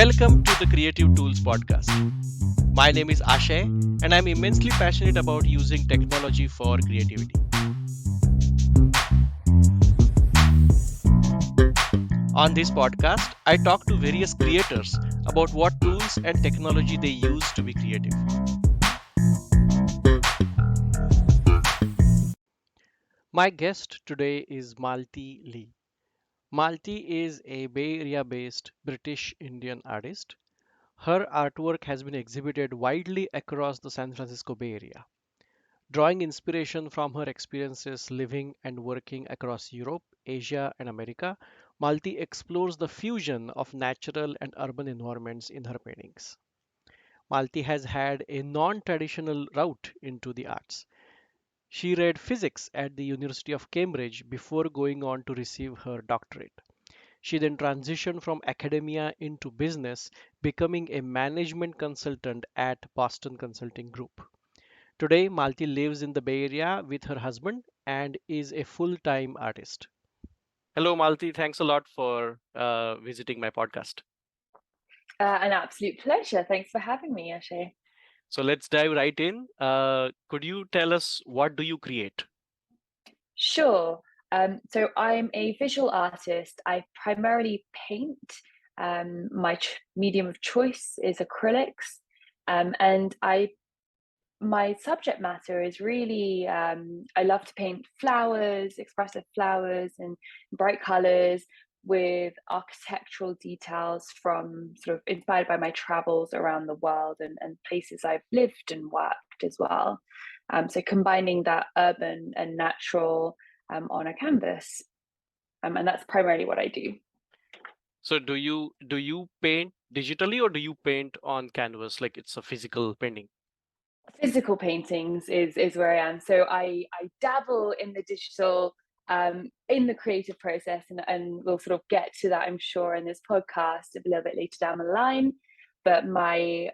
Welcome to the Creative Tools Podcast. My name is Ashay, and I'm immensely passionate about using technology for creativity. On this podcast, I talk to various creators about what tools and technology they use to be creative. My guest today is Malti Lee. Malti is a Bay Area based British Indian artist. Her artwork has been exhibited widely across the San Francisco Bay Area. Drawing inspiration from her experiences living and working across Europe, Asia, and America, Malti explores the fusion of natural and urban environments in her paintings. Malti has had a non traditional route into the arts. She read physics at the University of Cambridge before going on to receive her doctorate. She then transitioned from academia into business, becoming a management consultant at Boston Consulting Group. Today, Malti lives in the Bay Area with her husband and is a full time artist. Hello, Malti. Thanks a lot for visiting my podcast. An absolute pleasure. Thanks for having me, Ashay. So let's dive right in. Could you tell us what do you create? Sure. So I'm a visual artist. I primarily paint. My medium of choice is acrylics, and my subject matter is really I love to paint flowers, expressive flowers, and bright colors with architectural details from sort of inspired by my travels around the world and places I've lived and worked as well. So combining that urban and natural on a canvas, and that's primarily what I do. So do you paint digitally or do you paint on canvas like it's a physical painting? Physical paintings is where I am. So I dabble in the digital, in the creative process, and we'll sort of get to that, I'm sure, in this podcast a little bit later down the line. But my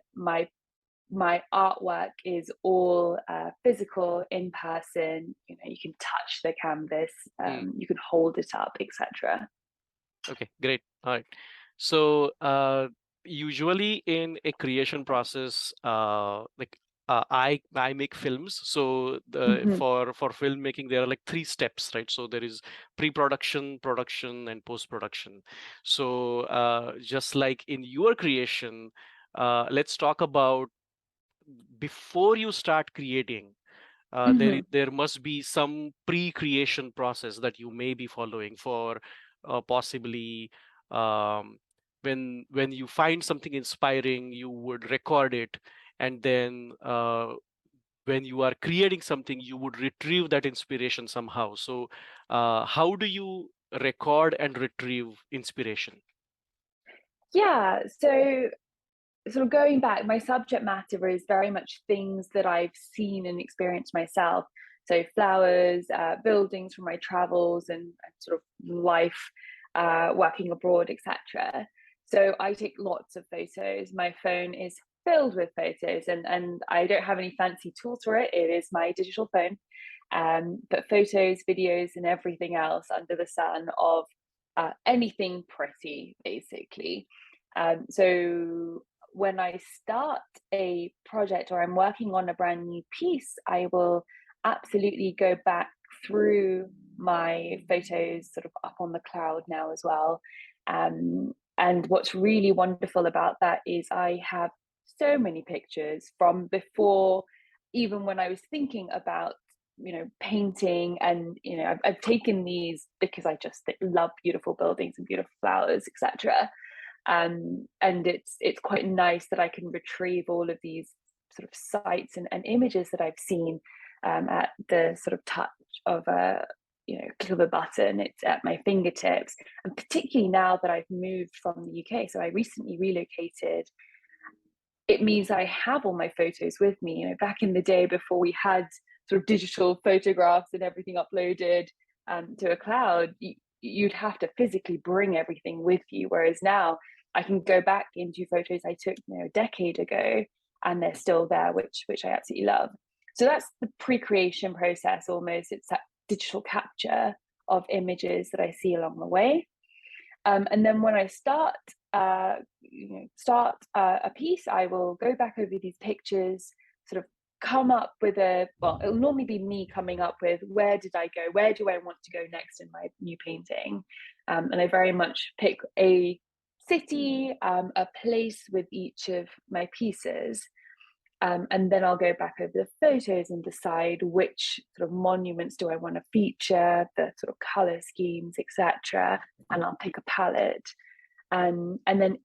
artwork is all physical, in person. You know, you can touch the canvas, you can hold it up, etc. Okay, great. All right. So usually in a creation process, I make films. So Hmm. for filmmaking, there are like three steps, right? So there is pre-production, production, and post-production. So just like in your creation, let's talk about before you start creating. Hmm. There must be some pre-creation process that you may be following for possibly um, when you find something inspiring, you would record it, and then when you are creating something, you would retrieve that inspiration somehow. So, how do you record and retrieve inspiration? Yeah. So sort of going back, my subject matter is very much things that I've seen and experienced myself. So flowers, buildings from my travels, and sort of life, working abroad, etc. So I take lots of photos. My phone is filled with photos, and I don't have any fancy tools for it. It is my digital phone, but photos, videos, and everything else under the sun of anything pretty, basically. So when I start a project or I'm working on a brand new piece, I will absolutely go back through my photos sort of up on the cloud now as well. And what's really wonderful about that is I have so many pictures from before, even when I was thinking about painting, and I've taken these because I just love beautiful buildings and beautiful flowers, etc. And it's quite nice that I can retrieve all of these sort of sights and images that I've seen at the sort of touch of a click of a button. It's at my fingertips, and particularly now that I've moved from the UK, so I recently relocated. It means I have all my photos with me. Back in the day, before we had sort of digital photographs and everything uploaded to a cloud, you'd have to physically bring everything with you. Whereas now I can go back into photos I took a decade ago, and they're still there, which I absolutely love. So that's the pre-creation process almost. It's that digital capture of images that I see along the way. And then when I start start a piece, I will go back over these pictures, sort of come up with it'll normally be me coming up with, where did I go? Where do I want to go next in my new painting? And I very much pick a city, a place with each of my pieces. And then I'll go back over the photos and decide which sort of monuments do I want to feature, the sort of color schemes, etc. And I'll pick a palette. And then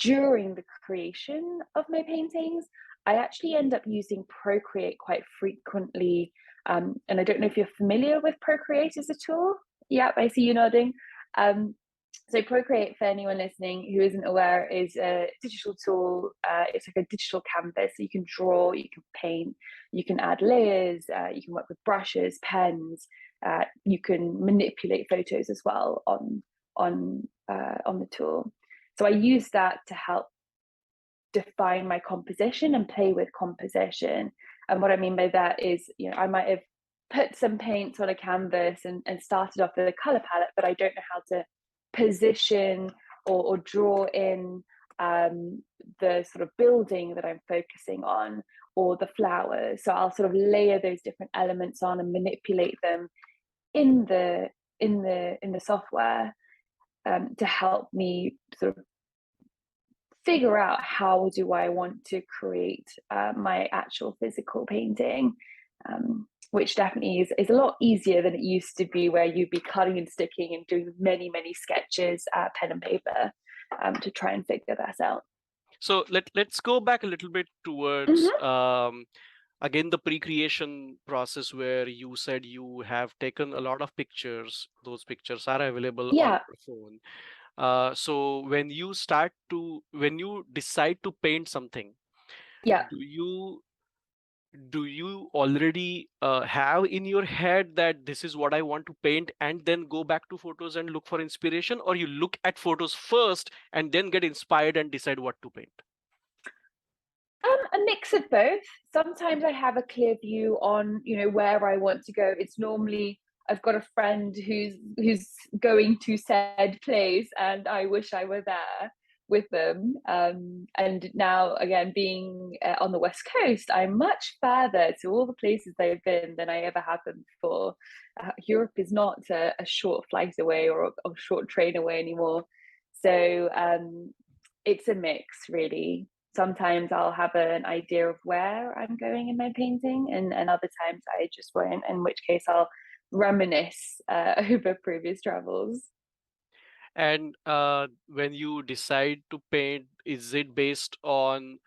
during the creation of my paintings, I actually end up using Procreate quite frequently. And I don't know if you're familiar with Procreate as a tool. Yep, I see you nodding. So Procreate, for anyone listening who isn't aware, is a digital tool. It's like a digital canvas. You can draw, you can paint, you can add layers, you can work with brushes, pens. You can manipulate photos as well on the tool. So I use that to help define my composition and play with composition. And what I mean by that is, I might have put some paints on a canvas and started off with a color palette, but I don't know how to position or draw in the sort of building that I'm focusing on, or the flowers. So I'll sort of layer those different elements on and manipulate them in the software to help me sort of figure out how do I want to create my actual physical painting, which definitely is a lot easier than it used to be, where you'd be cutting and sticking and doing many, many sketches, pen and paper, to try and figure that out. So let's go back a little bit towards again the pre-creation process, where you said you have taken a lot of pictures. Those pictures are available on Yeah, your phone. So when you decide to paint something, yeah. do you already have in your head that this is what I want to paint, and then go back to photos and look for inspiration, or you look at photos first and then get inspired and decide what to paint? A mix of both. Sometimes I have a clear view on, where I want to go. It's normally I've got a friend who's going to said place, and I wish I were there with them. And now, again, being on the West Coast, I'm much further to all the places they've been than I ever have been before. Europe is not a short flight away or a short train away anymore. So it's a mix, really. Sometimes I'll have an idea of where I'm going in my painting, and other times I just won't, in which case I'll reminisce over previous travels. And when you decide to paint, is it based on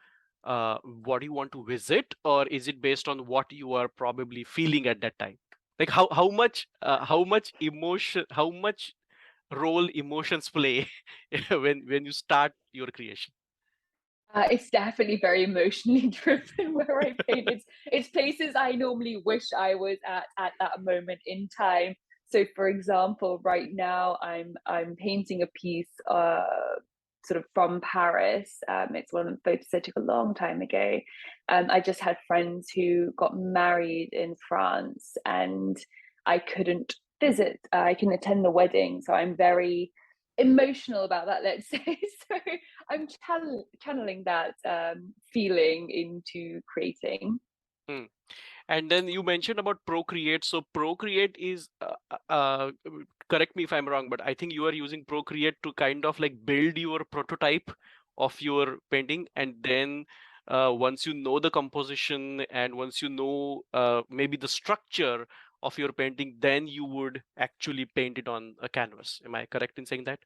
what you want to visit, or is it based on what you are probably feeling at that time? Like how much emotion, how much role emotions play when you start your creation? It's definitely very emotionally driven where I paint. It's places I normally wish I was at that moment in time. So, for example, right now I'm painting a piece sort of from Paris. It's one of the photos I took a long time ago. I just had friends who got married in France, and I couldn't visit. I can attend the wedding, so I'm very emotional about that, let's say. So I'm channeling that feeling into creating. Hmm. And then you mentioned about Procreate. So Procreate is, correct me if I'm wrong, but I think you are using Procreate to kind of like build your prototype of your painting, and then once you know the composition and once you know maybe the structure of your painting, then you would actually paint it on a canvas. Am I correct in saying that?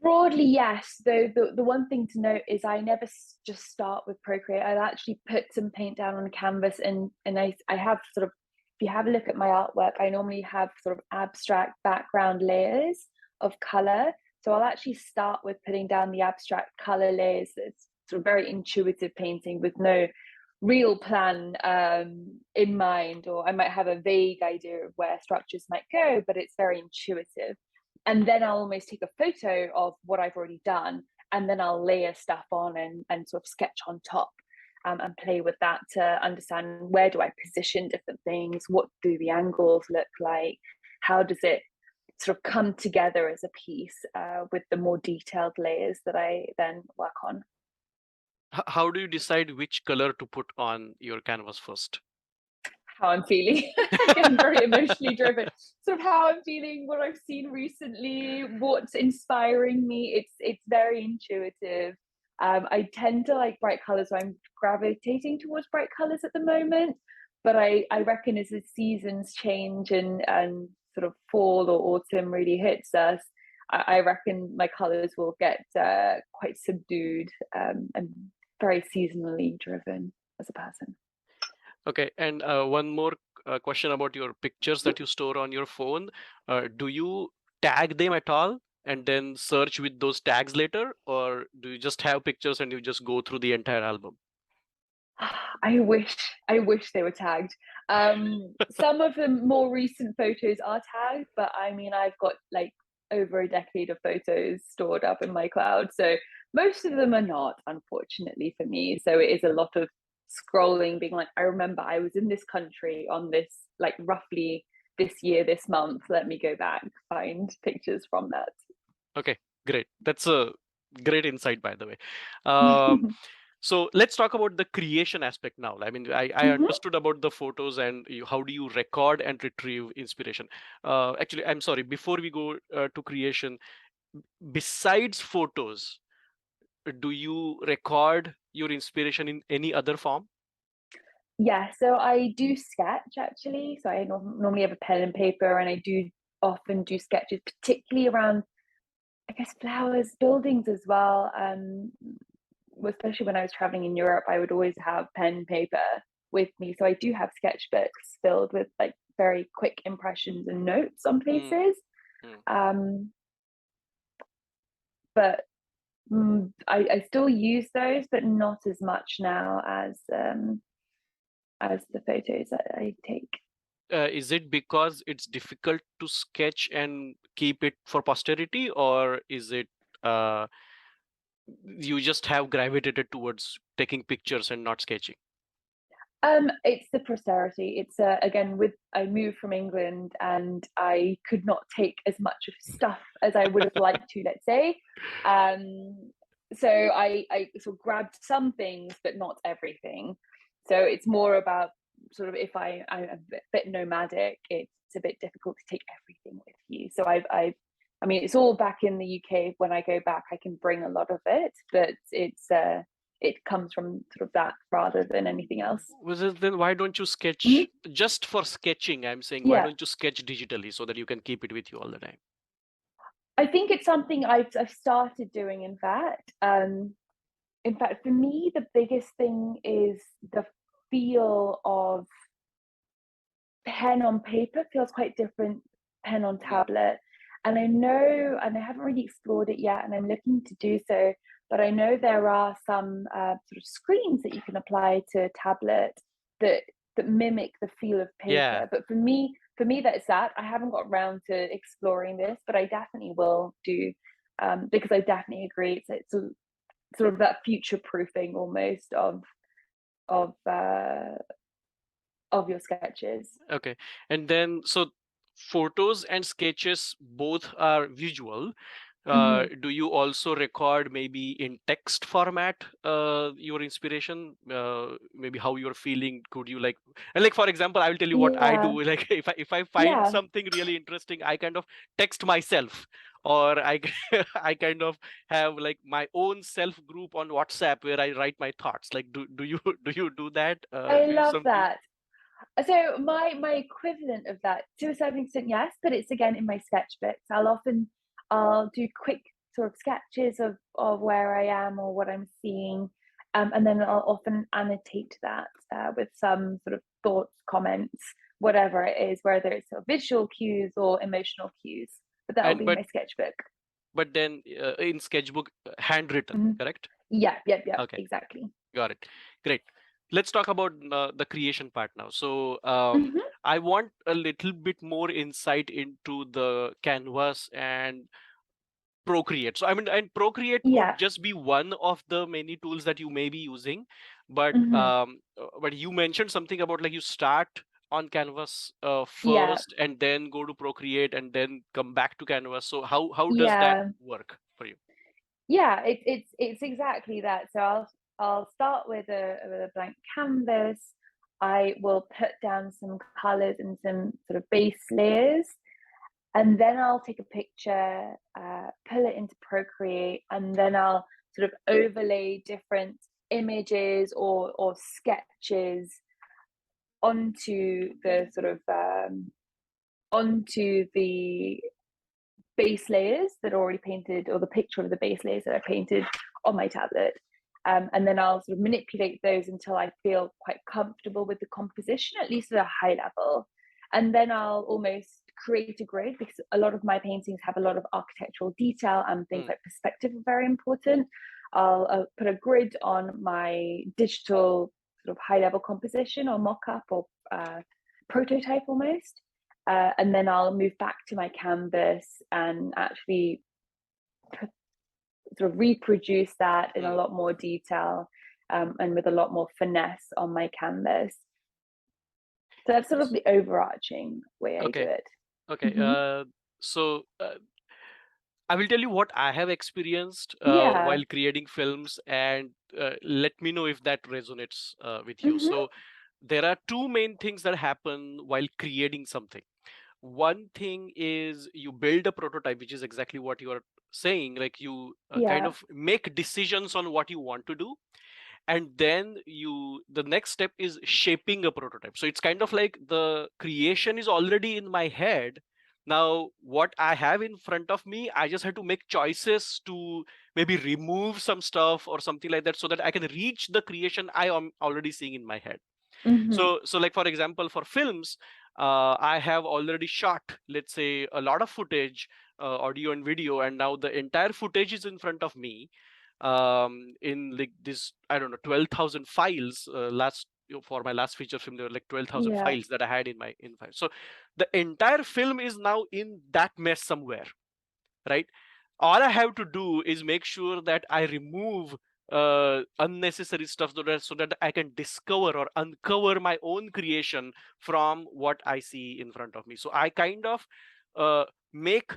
Broadly, yes. Though the one thing to note is I never just start with Procreate. I'll actually put some paint down on a canvas, and I have sort of, if you have a look at my artwork, I normally have sort of abstract background layers of color. So I'll actually start with putting down the abstract color layers. It's sort of very intuitive painting with no real plan in mind, or I might have a vague idea of where structures might go, but it's very intuitive. And then I'll almost take a photo of what I've already done, and then I'll layer stuff on and sort of sketch on top, and play with that to understand, where do I position different things, what do the angles look like, how does it sort of come together as a piece with the more detailed layers that I then work on. How do you decide which color to put on your canvas first? How I'm feeling. Again, very emotionally driven. Sort of how I'm feeling, what I've seen recently, what's inspiring me. It's very intuitive. I tend to like bright colors, so I'm gravitating towards bright colors at the moment. But I reckon as the seasons change and sort of fall or autumn really hits us, I reckon my colors will get quite subdued and very seasonally driven as a person. Okay, and one more question about your pictures that you store on your phone. Do you tag them at all and then search with those tags later, or do you just have pictures and you just go through the entire album? I wish I wish they were tagged. Some of the more recent photos are tagged, but I mean, I've got like over a decade of photos stored up in my cloud, so most of them are not, unfortunately for me. So it is a lot of scrolling, being like, I remember I was in this country on this, like roughly this year, this month. Let me go back, find pictures from that. Okay, great. That's a great insight, by the way. Um, so let's talk about the creation aspect now. I mean, I Mhm. understood about the photos and how do you record and retrieve inspiration. Actually, I'm sorry, before we go to creation, besides photos, do you record your inspiration in any other form? Yeah, so I do sketch actually. So I normally have a pen and paper, and I do often do sketches, particularly around, I guess, flowers, buildings as well. Especially when I was traveling in Europe, I would always have pen and paper with me. So I do have sketchbooks filled with like very quick impressions and notes on Mm, places. mm. Um, but I still use those, but not as much now as the photos that I take. Is it because it's difficult to sketch and keep it for posterity, or is it uh, you just have gravitated towards taking pictures and not sketching? It's the posterity. It's again, with I moved from England and I could not take as much of stuff as I would have liked to, let's say. Um, so I sort of grabbed some things, but not everything. So it's more about sort of, if I'm a bit nomadic, it's a bit difficult to take everything with you. So I mean, it's all back in the UK. When I go back, I can bring a lot of it, but it comes from sort of that rather than anything else. Was it then why don't you sketch Mhm. just for sketching? I'm saying why Yeah, don't you sketch digitally so that you can keep it with you all the time? I think it's something I've started doing. In fact, for me, the biggest thing is the feel of pen on paper feels quite different pen on Mm, tablet. And I know, and I haven't really explored it yet, and I'm looking to do so, but I know there are some sort of screens that you can apply to a tablet that mimic the feel of yeah, paper. But for me, that's that. I haven't got around to exploring this, but I definitely will do, because I definitely agree. It's a, sort of that future proofing almost of uh, of your sketches. okay. And then so photos and sketches both are visual. Mhm. Do you also record maybe in text format your inspiration? Maybe how you're feeling? Could you like, and like for example, I will tell you what I Yeah, do. Like if I find yeah. something really interesting, I kind of text myself, or I kind of have like my own self group on WhatsApp where I write my thoughts. Like do you do you do that? I Do you love something? that. So my equivalent of that, to a certain extent, yes, but it's again in my sketchbooks. I'll do quick sort of sketches of where I am or what I'm seeing, and then I'll often annotate that with some sort of thoughts, comments, whatever it is, whether it's sort of visual cues or emotional cues. But that'll And be my sketchbook. but then in sketchbook handwritten, Mhm. correct? Yeah, yep, yep, Okay. exactly. Got it. Great. Let's talk about the creation part now. So Mhm. I want a little bit more insight into the canvas and Procreate. So I mean, and Procreate could Yeah. just be one of the many tools that you may be using, but Mhm. but you mentioned something about like you start on Canvas Yeah, first and then go to Procreate and then come back to Canvas? So how does that yeah, work for you? yeah. It's exactly that. So I'll start with a blank canvas. I will put down some colors and some sort of base layers, and then I'll take a picture, pull it into Procreate, and then I'll sort of overlay different images or sketches onto the sort of onto the base layers that are already painted, or the picture of the base layers that I painted on my tablet. And then I'll sort of manipulate those until I feel quite comfortable with the composition, at least at a high level. And then I'll almost create a grid, because a lot of my paintings have a lot of architectural detail and things Mm, like perspective are very important. I'll put a grid on my digital sort of high level composition or mock up or prototype almost. And then I'll move back to my canvas and actually sort of reproduce that in a mm. lot more detail, and with a lot more finesse on my canvas. So that's sort of the overarching way I do Okay, it. okay. Hmm. So I will tell you what I have experienced Yeah. while creating films, and let me know if that resonates with you. Hmm. So there are two main things that happen while creating something. One thing is you build a prototype, which is exactly what you are saying. Like you kind Yeah. of make decisions on what you want to do, and then the next step is shaping a prototype. So it's kind of like the creation is already in my head. Now what I have in front of me, I just have to make choices to maybe remove some stuff or something like that, so that I can reach the creation I am already seeing in my head. Hmm. So like for example, for films, I have already shot, let's say, a lot of footage, audio and video, and now the entire footage is in front of me, in like this, I don't know, 12,000 files. Last For my last feature film, there were like 12,000 Yeah. files that I had in my in file. So the entire film is now in that mess somewhere, right? All I have to do is make sure that I remove unnecessary stuff, so that I can discover or uncover my own creation from what I see in front of me. So I kind of uh, make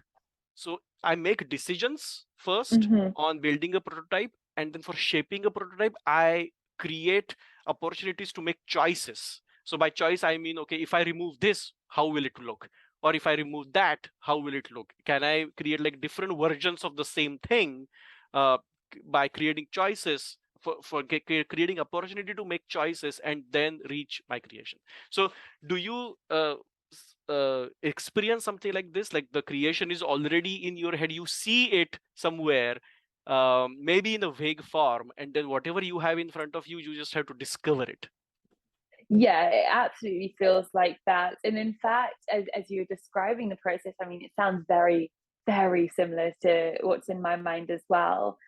I make decisions first Hmm. on building a prototype, and then for shaping a prototype, I create opportunities to make choices. So by choice, I mean, okay, if I remove this, how will it look? Or if I remove that, how will it look? Can I create like different versions of the same thing uh, by creating choices? For creating opportunity to make choices and then reach my creation. So do you experience something like this, like the creation is already in your head, you see it somewhere, maybe in a vague form, and then whatever you have in front of you, you just have to discover it? Yeah, it absolutely feels like that. And in fact, as you're describing the process, I mean, it sounds very, very similar to what's in my mind as well.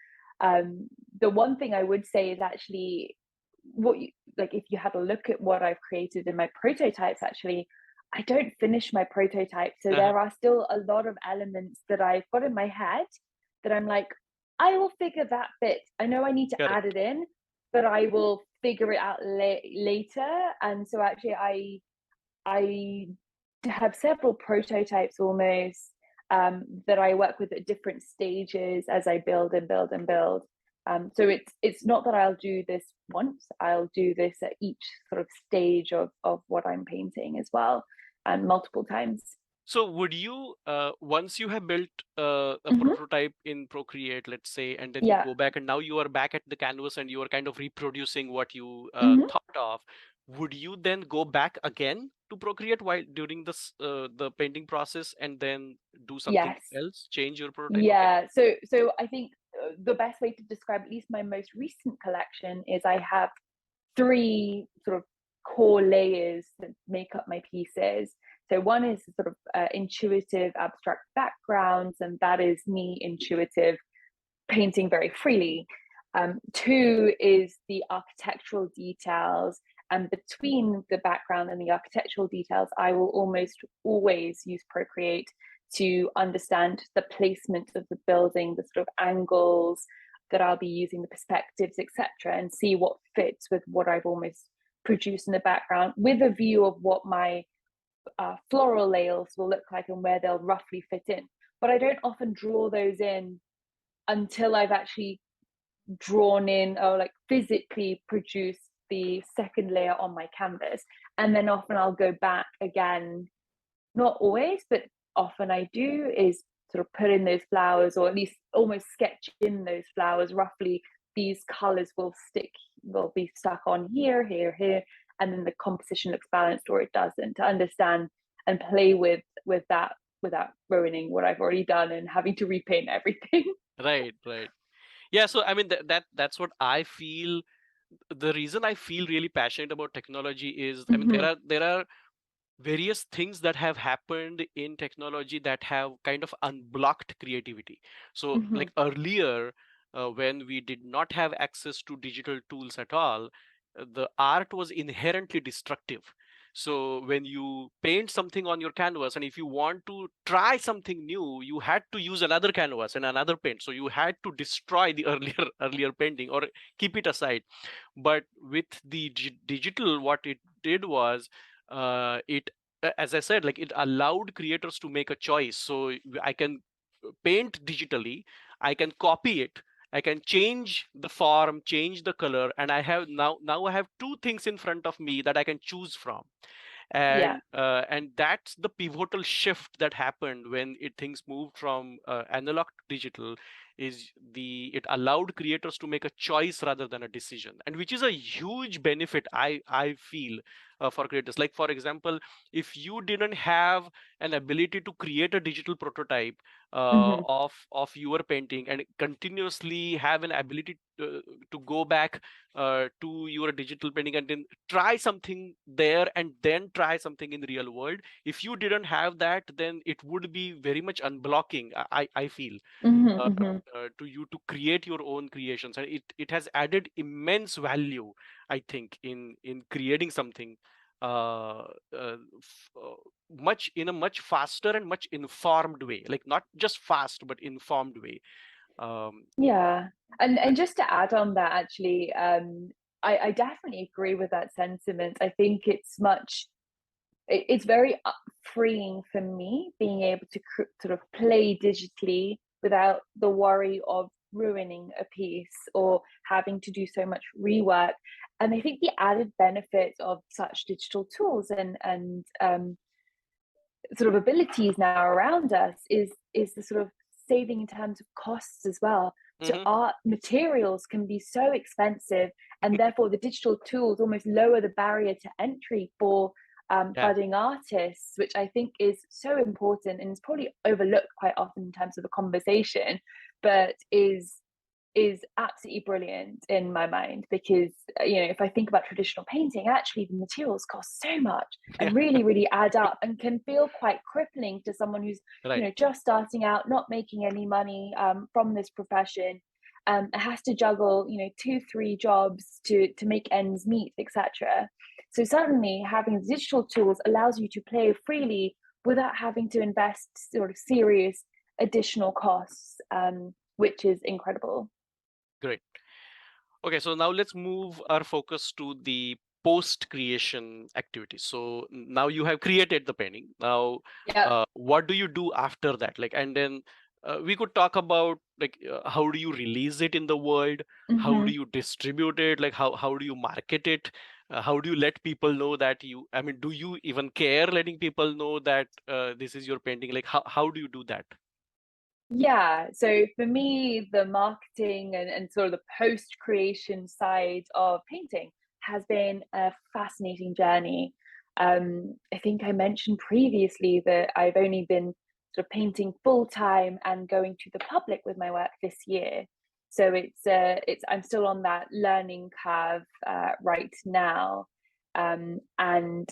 The one thing I would say is actually what you like, if you had a look at what I've created in my prototypes, actually, I don't finish my prototype. So Uh-huh. there are still a lot of elements that I've got in my head that I'm like, I will figure that bit. I know I need to add Correct. it in, but I will figure it out later. And so actually, I have several prototypes almost, that I work with at different stages as I build and build and build. So it's not that I'll do this once. I'll do this at each sort of stage of what I'm painting as well, and multiple times. So would you, once you have built a Hmm. prototype in Procreate, let's say, and then you Yeah. go back and now you are back at the canvas and you are kind of reproducing what you Hmm. thought of, would you then go back again to Procreate while during the painting process and then do something Yes. else, change your prototype? Okay. Yeah. So I think the best way to describe at least my most recent collection is I have three sort of core layers that make up my pieces. So one is sort of intuitive abstract backgrounds, and that is me intuitive painting very freely. Two is the architectural details, and between the background and the architectural details, I will almost always use Procreate to understand the placement of the building, the sort of angles that I'll be using, the perspectives, etc., and see what fits with what I've almost produce in the background with a view of what my floral layers will look like and where they'll roughly fit in. But I don't often draw those in until I've actually drawn in or like physically produced the second layer on my canvas. And then often I'll go back again, not always, but often I do, is sort of put in those flowers, or at least almost sketch in those flowers roughly. These colors will be stuck on here, here, here, and then the composition looks balanced or it doesn't, to understand and play with that without ruining what I've already done and having to repaint everything. Right, right. Yeah, so I mean that's what I feel. The reason I feel really passionate about technology is, I mean, Mm-hmm. there are various things that have happened in technology that have kind of unblocked creativity. So Mm-hmm. like earlier, when we did not have access to digital tools at all, the art was inherently destructive. So when you paint something on your canvas, and if you want to try something new, you had to use another canvas and another paint, so you had to destroy the earlier painting or keep it aside. But with the digital, what it did was, it as I said, like, it allowed creators to make a choice. So I can paint digitally, I can copy it, I can change the form, change the color, and I have now I have two things in front of me that I can choose from. Yeah. And that's the pivotal shift that happened when things moved from analog to digital. Is the It allowed creators to make a choice rather than a decision, and which is a huge benefit, I feel, for creators. Like, for example, if you didn't have an ability to create a digital prototype Mm-hmm. of your painting and continuously have an ability to go back to your digital painting and then try something there and then try something in the real world, if you didn't have that, then it would be very much unblocking, I feel, Mm-hmm. uh, Mm-hmm. to you to create your own creations. And it has added immense value, I think, in creating something uh, uh, much in a much faster and much informed way, like not just fast but informed way. um, Yeah. uh, And just to add on that, actually, I definitely agree with that sentiment. I think it's very freeing for me being able to sort of play digitally without the worry of ruining a piece or having to do so much rework. And I think the added benefit of such digital tools and sort of abilities now around us is the sort of saving in terms of costs as well. So mhm. art materials can be so expensive, and therefore the digital tools almost lower the barrier to entry for Yeah. budding artists, which I think is so important and is probably overlooked quite often in terms of the conversation, but is absolutely brilliant in my mind because if I think about traditional painting, actually the materials cost so much Yeah. and really add up and can feel quite crippling to someone who's Right. just starting out, not making any money from this profession. Has to juggle 2 3 jobs to make ends meet, etc. So suddenly having digital tools allows you to play freely without having to invest sort of serious additional costs, which is incredible. Great. Okay, so now let's move our focus to the post creation activities. So now you have created the painting. Now, Yeah. what do you do after that? Like, and then we could talk about, like, how do you release it in the world? How do Hmm. you distribute it? Like, how do you market it? How do you let people know that you? I mean, do you even care letting people know that this is your painting? Like, how do you do that? Yeah. So for me, the marketing and sort of the post creation side of painting has been a fascinating journey. I think I mentioned previously that I've only been sort of painting full time and going to the public with my work this year. So it's I'm still on that learning curve right now, and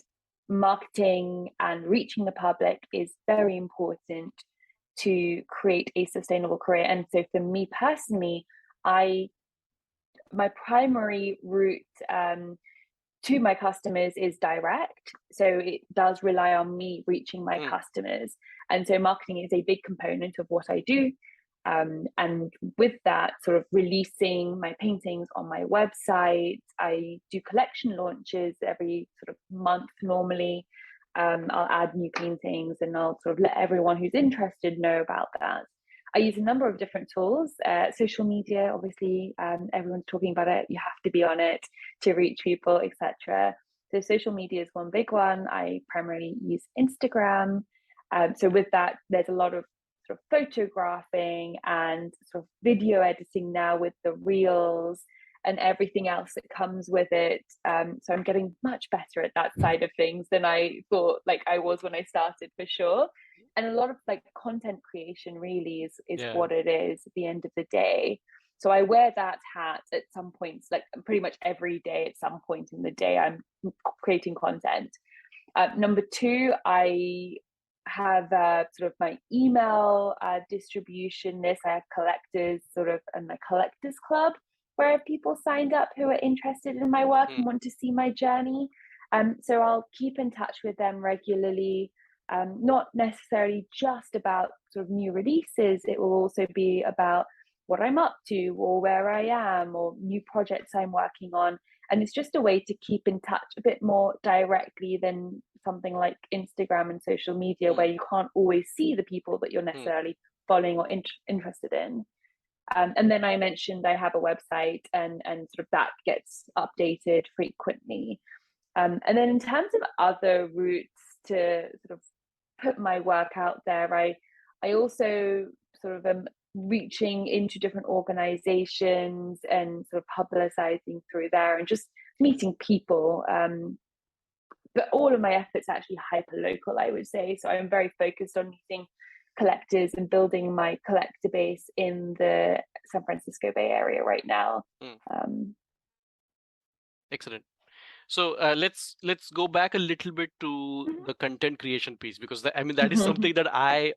marketing and reaching the public is very important to create a sustainable career. And so for me personally, I my primary route to my customers is direct. So it does rely on me reaching my Mm, customers. And so marketing is a big component of what I do. And with that, sort of releasing my paintings on my website. I do collection launches every sort of month normally. I'll add new paintings and I'll sort of let everyone who's interested know about that. I use a number of different tools. Social media, obviously, everyone's talking about it. You have to be on it to reach people, etc. So social media is one big one. I primarily use Instagram. So with that, there's a lot of sort of photographing and sort of video editing now with the reels and everything else that comes with it. So I'm getting much better at that side of things than I thought like I was when I started, for sure. And a lot of like content creation really is Yeah. what it is at the end of the day. So I wear that hat at some points, like pretty much every day. At some point in the day, I'm creating content. Number two, I have sort of my email distribution list. I have collectors sort of and my collectors club where I have people signed up who are interested in my work and want to see my journey. So I'll keep in touch with them regularly. Not necessarily just about sort of new releases. It will also be about what I'm up to or where I am or new projects I'm working on. And it's just a way to keep in touch a bit more directly than something like Instagram and social media, where you can't always see the people that you're necessarily following or interested in. And then I mentioned I have a website, and sort of that gets updated frequently. And then in terms of other routes to sort of put my work out there, I also sort of am reaching into different organizations and sort of publicizing through there and just meeting people. But all of my efforts are actually hyper local, I would say. So I'm very focused on meeting collectors and building my collector base in the San Francisco Bay Area right now. Excellent. So let's go back a little bit to the content creation piece, because I mean that is something that I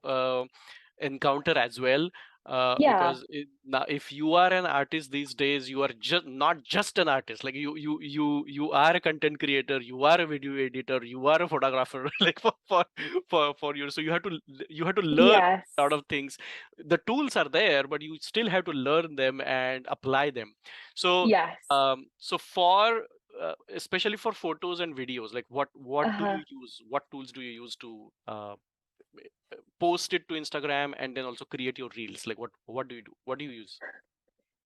encounter as well. Yeah. Because now, if you are an artist these days, you are just not just an artist. Like you are a content creator, you are a video editor, you are a photographer. Like for you, so you have to learn Yes. a lot of things. The tools are there, but you still have to learn them and apply them. So Yes. so for especially for photos and videos, like what do Uh-huh. you use? What tools do you use to post it to Instagram and then also create your reels? Like what do you do? What do you use?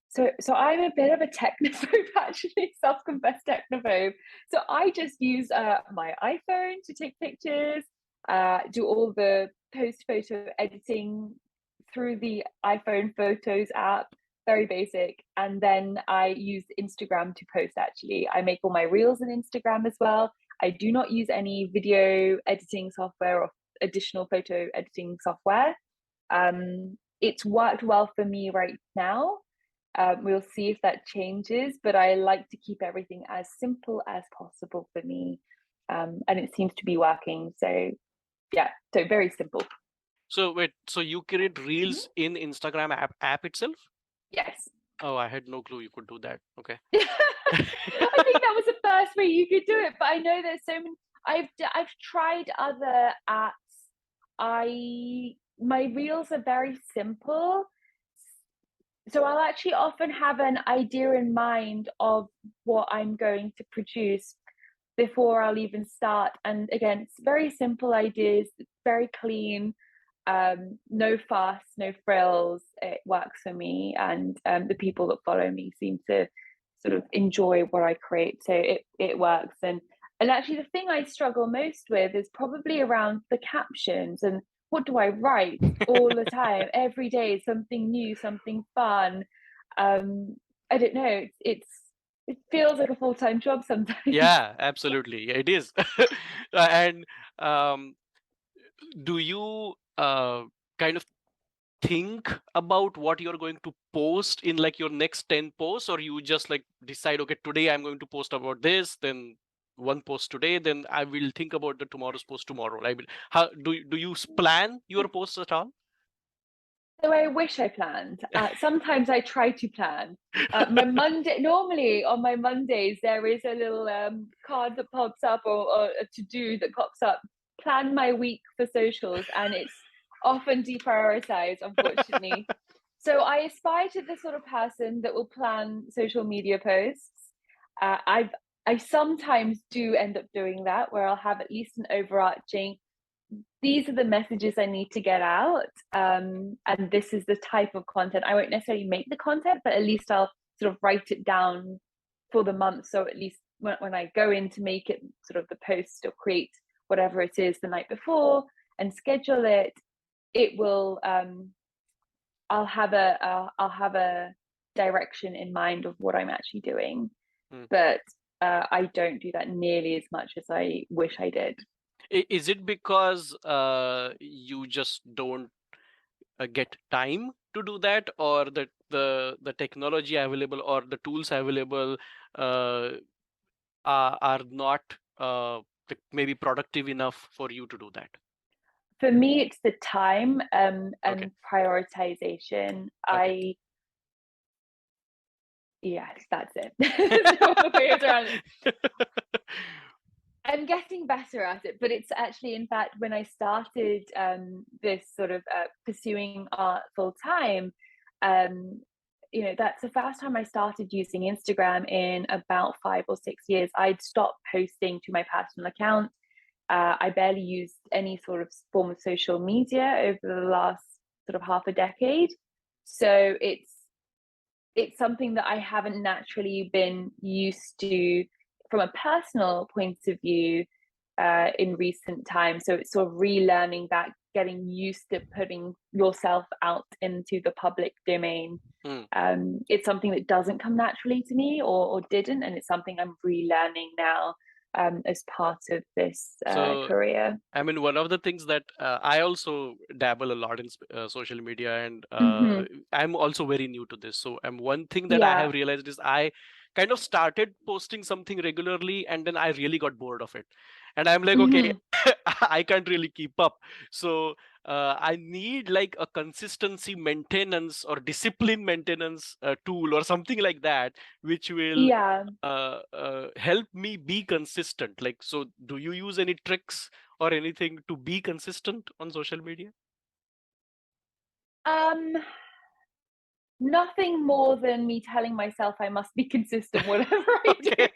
So I'm a bit of a technophobe, actually, self-confessed technophobe. So I just use my iPhone to take pictures, do all the post photo editing through the iPhone Photos app, very basic. And then I use Instagram to post, actually. I make all my reels on Instagram as well. I do not use any video editing software or additional photo editing software. It's worked well for me right now. We'll see if that changes, but I like to keep everything as simple as possible for me. And it seems to be working. So yeah, so very simple. So wait, so you create reels in Instagram app itself? Yes. Oh, I had no clue you could do that. Okay. I think that was the first way you could do it, but I know there's so many. I've tried other apps. My reels are very simple, so I'll actually often have an idea in mind of what I'm going to produce before I'll even start. And again, it's very simple ideas, it's very clean, no fuss, no frills. It works for me, and the people that follow me seem to sort of enjoy what I create. So it works. And actually, the thing I struggle most with is probably around the captions and what do I write all the time, every day, something new, something fun. I don't know. It feels like a full-time job sometimes. Yeah, absolutely. Yeah, it is. And um, do you kind of think about what you're going to post in like your next 10 posts, or you just like decide, okay, today I'm going to post about this, then one post today, then I will think about the tomorrow's post tomorrow? Like, how do you plan your posts at all? So I wish I planned. Sometimes I try to plan. My Monday, normally on my Mondays, there is a little card that pops up or a to do that pops up. Plan my week for socials, and it's often deprioritized, unfortunately. So I aspire to the sort of person that will plan social media posts. I sometimes do end up doing that, where I'll have at least an overarching, these are the messages I need to get out, and this is the type of content. I won't necessarily make the content, but at least I'll sort of write it down for the month. So at least when I go in to make it, sort of the post or create whatever it is the night before and schedule it, it will I'll have a direction in mind of what I'm actually doing, Hmm. but I don't do that nearly as much as I wish I did. Is it because you just don't get time to do that, or that the technology available or the tools available uh, are not maybe productive enough for you to do that? For me, it's the time Okay. and prioritization. Okay. Yes, that's it. No ways around it. I'm getting better at it, but it's actually, in fact, when I started this sort of pursuing art full time, um, that's the first time I started using Instagram in about 5 or 6 years. I'd stopped posting to my personal account. I barely used any sort of form of social media over the last sort of half a decade. So it's something that I haven't naturally been used to from a personal point of view in recent times. So it's sort of relearning that, getting used to putting yourself out into the public domain. Hmm. It's something that doesn't come naturally to me, or didn't, and it's something I'm relearning now as part of this So career. I mean, one of the things that I also dabble a lot in social media, and Hmm. I'm also very new to this. So, one thing that I Yeah. have realized is I kind of started posting something regularly, and then I really got bored of it. And I'm like, okay, Hmm. I can't really keep up. So, I need like a consistency maintenance or discipline maintenance tool or something like that, which will Yeah. help me be consistent. Like, so do you use any tricks or anything to be consistent on social media? Um, Nothing more than me telling myself I must be consistent whatever I do. Okay.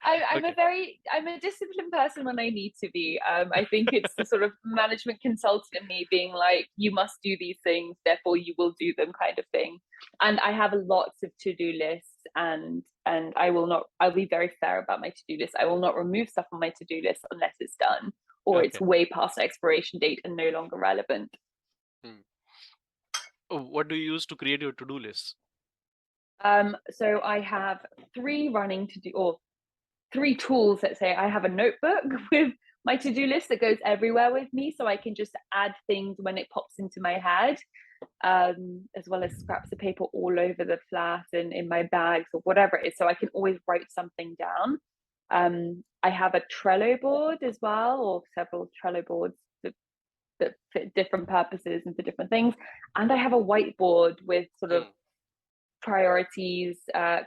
Okay. I'm a disciplined person when I need to be. I think it's the sort of management consultant in me being like, you must do these things, therefore you will do them, kind of thing. And I have lots of to-do lists, and I'll be very fair about my to-do list. I will not remove stuff on my to-do list unless it's done or it's Okay. way past expiration date and no longer relevant. Hmm. Oh, what do you use to create your to-do list? So I have three running to do, or three tools. Let's say I have a notebook with my to-do list that goes everywhere with me, so I can just add things when it pops into my head, as well as scraps of paper all over the flat and in my bags or whatever it is, so I can always write something down. I have a Trello board as well, or several Trello boards that fit different purposes and for different things. And I have a whiteboard with sort of Hmm. priorities,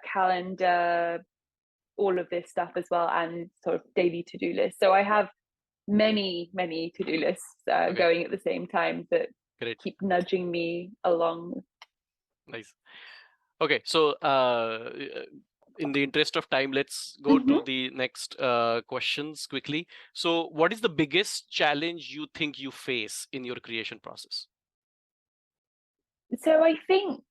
calendar, all of this stuff as well, and sort of daily to-do lists. So I have many to-do lists Okay. going at the same time that Great. keep nudging me along. Nice. Okay. So, in the interest of time, let's go to Mm-hmm. the next questions quickly. So, what is the biggest challenge you think you face in your creation process? So I think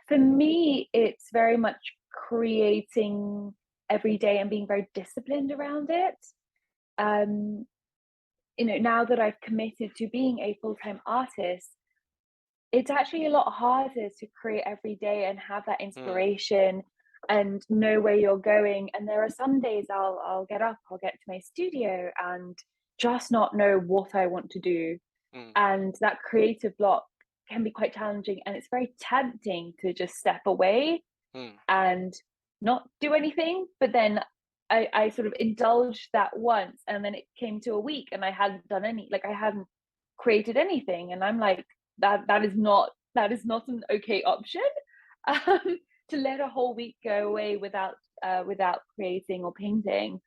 for me, it's very much creating every day and being very disciplined around it. Um, now that I've committed to being a full-time artist, it's actually a lot harder to create every day and have that Hmm. inspiration and know where you're going. And there are some days I'll get up, I'll get to my studio and just not know what I want to do. Hmm. And that creative block can be quite challenging. And it's very tempting to just step away Hmm. and not do anything. But then I sort of indulged that once, and then it came to a week and I hadn't done any, like I hadn't created anything. And I'm like, that is not an okay option. Um, to let a whole week go away without creating or painting.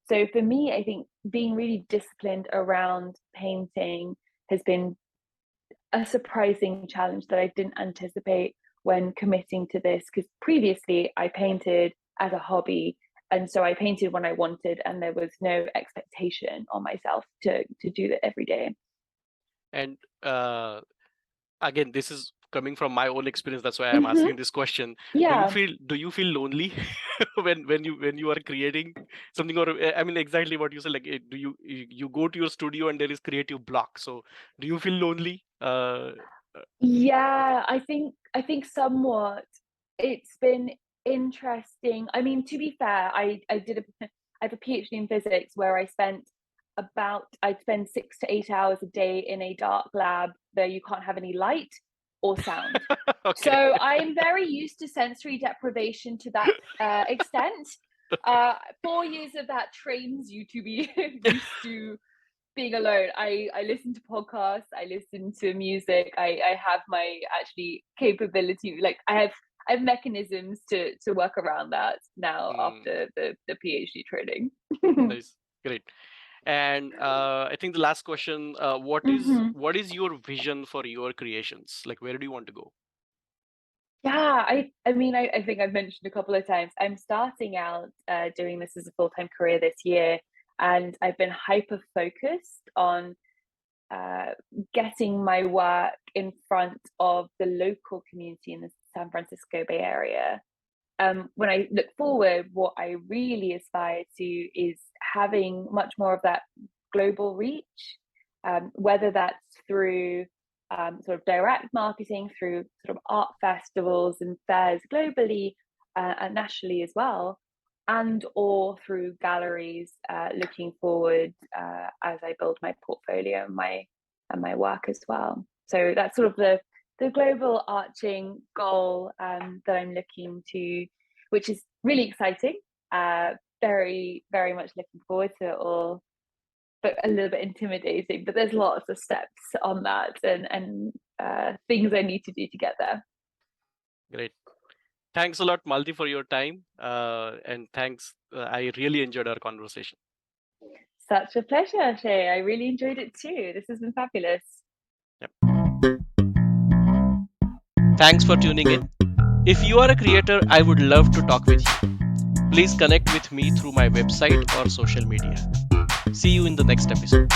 So for me, I think being really disciplined around painting has been a surprising challenge that I didn't anticipate when committing to this, because previously I painted as a hobby, and so I painted when I wanted, and there was no expectation on myself to do that every day. And again, this is coming from my own experience. That's why I'm Mm-hmm. asking this question. Yeah. Do you feel lonely when you are creating something? Or I mean, exactly what you said. Like, do you go to your studio and there is creative block? So do you feel lonely? Yeah, I think somewhat. It's been interesting. I mean, to be fair, I did a I have a PhD in physics where I'd spend 6 to 8 hours a day in a dark lab where you can't have any light or sound. So Okay. I'm very used to sensory deprivation to that extent. 4 years of that trains you to be used to being alone. I listen to podcasts, I listen to music, I have my actually capability, like I have mechanisms to work around that now Mm, after the PhD training. nice. Great. And I think the last question, Hmm. what is your vision for your creations? Like, where do you want to go? Yeah, I mean, I think I've mentioned a couple of times, I'm starting out doing this as a full-time career this year, and I've been hyper focused on uh, getting my work in front of the local community in the San Francisco Bay Area. When I look forward, what I really aspire to is having much more of that global reach, whether that's through sort of direct marketing, through sort of art festivals and fairs globally and nationally as well, and or through galleries. Looking forward as I build my portfolio and my work as well. So that's sort of the global arching goal that I'm looking to, which is really exciting. Very, very much looking forward to it all, but a little bit intimidating. But there's lots of steps on that and things I need to do to get there. Great. Thanks a lot, Malti, for your time. And thanks. I really enjoyed our conversation. Such a pleasure, Shay. I really enjoyed it too. This has been fabulous. Yep. Thanks for tuning in. If you are a creator, I would love to talk with you. Please connect with me through my website or social media. See you in the next episode.